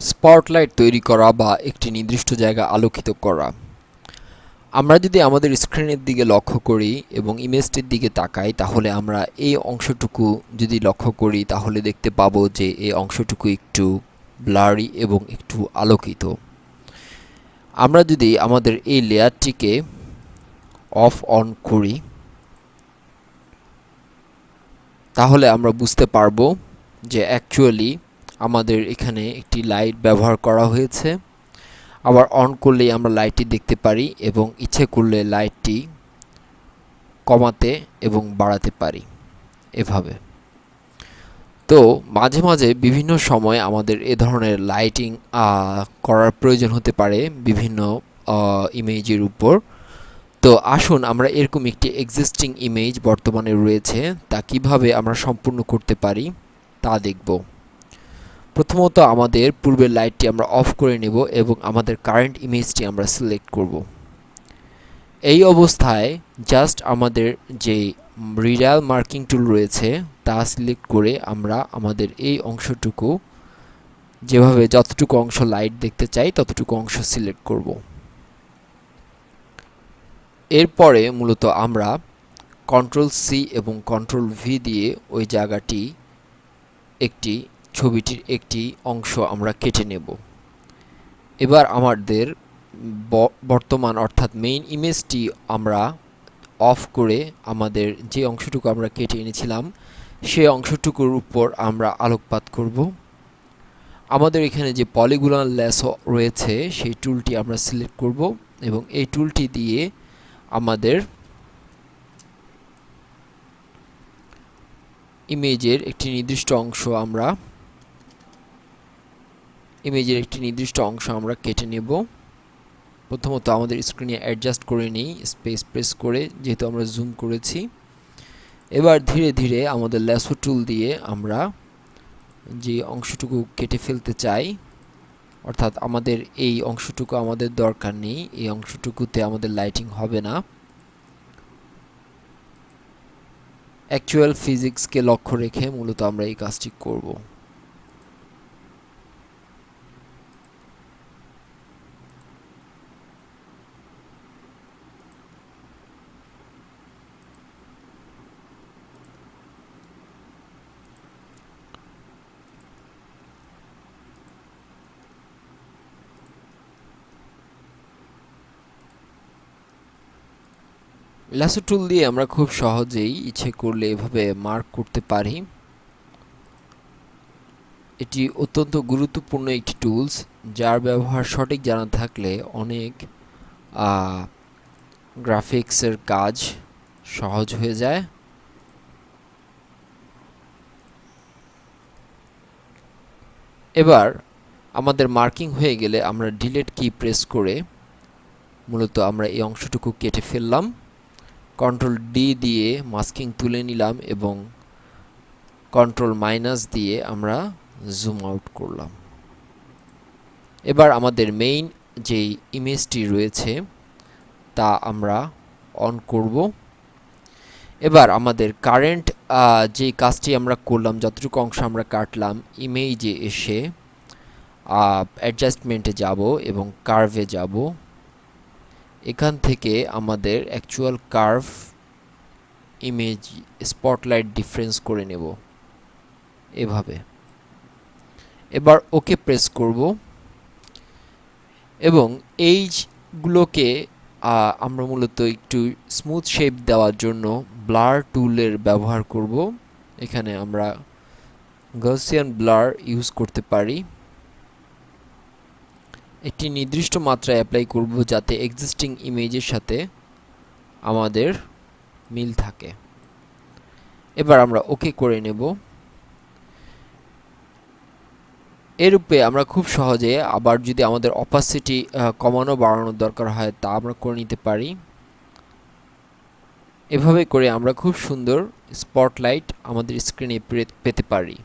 Spotlight তৈরি করা বা একটি নির্দিষ্ট জায়গা আলোকিত করা। আমরা যদি আমাদের স্ক্রিনের দিকে লক্ষ্য করি এবং ইমেজটির দিকে তাকাই, তাহলে আমরা এই অংশটুকু যদি লক্ষ্য করি তাহলে দেখতে পাবো যে এই অংশটুকু একটু ব্লারি এবং একটু আলোকিত। আমরা যদি আমাদের এই লেয়ারটিকে অফ অন করি তাহলে আমরা বুঝতে পারবো যে অ্যাকচুয়ালি আমাদের এখানে একটি লাইট ব্যবহার করা হয়েছে। আবার অন করলেই আমরা লাইটটি দেখতে পারি এবং ইচ্ছে করলে লাইটটি কমাতে এবং বাড়াতে পারি এভাবে। তো মাঝে মাঝে বিভিন্ন সময় আমাদের এ ধরনের লাইটিং করার প্রয়োজন হতে পারে বিভিন্ন ইমেজের উপর। তো আসুন আমরা এরকম একটি এক্সিস্টিং ইমেজ বর্তমানে রয়েছে তা কিভাবে আমরা সম্পূর্ণ করতে পারি তা দেখব। প্রথমত আমাদের পূর্বের লাইটটি আমরা অফ করে নেব এবং আমাদের কারেন্ট ইমেজটি আমরা সিলেক্ট করব। এই অবস্থায় জাস্ট আমাদের যে রিডাল মার্কিং টুল রয়েছে তা সিলেক্ট করে আমরা আমাদের এই অংশটুকু যেভাবে যতটুকু অংশ লাইট দেখতে চাই ততটুকু অংশ সিলেক্ট করব। এরপরে মূলত আমরা কন্ট্রোল সি এবং কন্ট্রোল ভি দিয়ে ওই জায়গাটি ছবিটির একটি অংশ আমরা কেটে নেব। এবার আমাদের বর্তমান অর্থাৎ মেইন ইমেজটি আমরা অফ করে আমাদের যে অংশটুকু আমরা কেটে এনেছিলাম সেই অংশটুকুর উপর আমরা আলোকপাত করব। আমাদের এখানে যে পলিগনাল ল্যাসো রয়েছে সেই টুলটি আমরা সিলেক্ট করব এবং এই টুলটি দিয়ে আমাদের ইমেজের একটি নির্দিষ্ট অংশ আমরা কেটে নেব। প্রথমত আমাদের স্ক্রিনে অ্যাডজাস্ট করে নিই স্পেস প্রেস করে, যেহেতু আমরা জুম করেছি। এবার ধীরে ধীরে আমাদের ল্যাসো টুল দিয়ে আমরা যে অংশটুকু কেটে ফেলতে চাই, অর্থাৎ আমাদের এই অংশটুকু আমাদের দরকার নেই, এই অংশটুকুতে আমাদের লাইটিং হবে না, অ্যাকচুয়াল ফিজিক্সকে লক্ষ্য রেখে মূলত আমরা এই কাজটি করব। ল্যাসো টুল দিয়ে আমরা খুব সহজেই ইচ্ছে করলে এভাবে মার্ক করতে পারি। এটি অত্যন্ত গুরুত্বপূর্ণ একটি টুলস, যার ব্যবহার সঠিক জানা থাকলে অনেক গ্রাফিক্সের কাজ সহজ হয়ে যায়। এবার আমাদের মার্কিং হয়ে গেলে আমরা ডিলিট কি প্রেস করে মূলত আমরা এই অংশটুকু কেটে ফেললাম। কন্ট্রোল ডি দিয়ে মাস্কিং তুলে নিলাম এবং কন্ট্রোল মাইনাস দিয়ে আমরা জুম আউট করলাম। এবার আমাদের মেইন যে ইমেজটি রয়েছে তা আমরা অন করব। এবার আমাদের কারেন্ট যে কাজটি আমরা করলাম, যতটুকু অংশ আমরা কাটলাম, ইমেজে এসে অ্যাডজাস্টমেন্টে যাব এবং কার্ভে যাব। এখান থেকে আমাদের actual curve image spotlight difference করে নেব এভাবে। এবার ওকে প্রেস করব এবং এইগুলোকে আমরা মূলত একটু স্মুথ শেপ দেওয়ার জন্য ব্লার টুলের ব্যবহার করব। এখানে আমরা গসিয়ান ব্লার ইউজ করতে পারি। একটি নির্দিষ্ট মাত্রায় অ্যাপ্লাই করব যাতে এক্সিস্টিং ইমেজের সাথে আমাদের মিল থাকে। এবার আমরা ওকে করে নেব। এরূপে আমরা খুব সহজে আবার যদি আমাদের অপাসিটি কমানো বাড়ানোর দরকার হয় তা আমরা করে নিতে পারি। এভাবে করে আমরা খুব সুন্দর স্পটলাইট আমাদের স্ক্রিনে পেতে পারি।